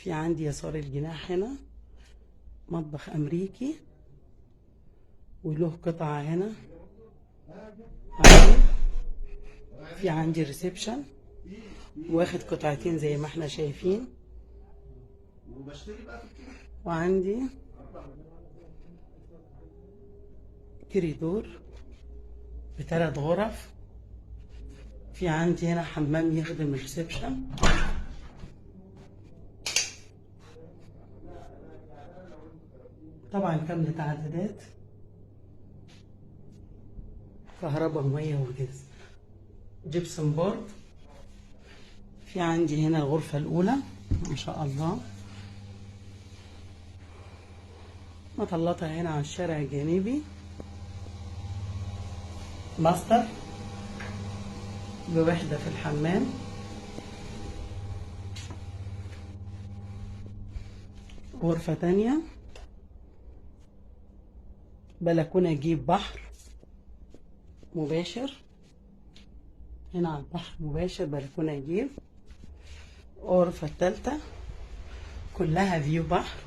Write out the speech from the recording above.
في عندي يسار الجناح هنا مطبخ أمريكي، وله قطعة هنا عادي. في عندي ريسبشن واخد قطعتين زي ما احنا شايفين، وعندي كريدور ب3 غرف. في عندي هنا حمام يخدم الريسبشن، طبعا كامل تعدادات كهرباء وميه وجاز، جبسن بورد. في عندي هنا الغرفة الأولى ما شاء الله، مطلتها هنا على الشارع الجانبي، ماستر بوحدة في الحمام. غرفة تانية بلكونة جيب بحر مباشر، هنا على البحر مباشر بلكونة جيب. غرفة التالتة كلها فيو بحر.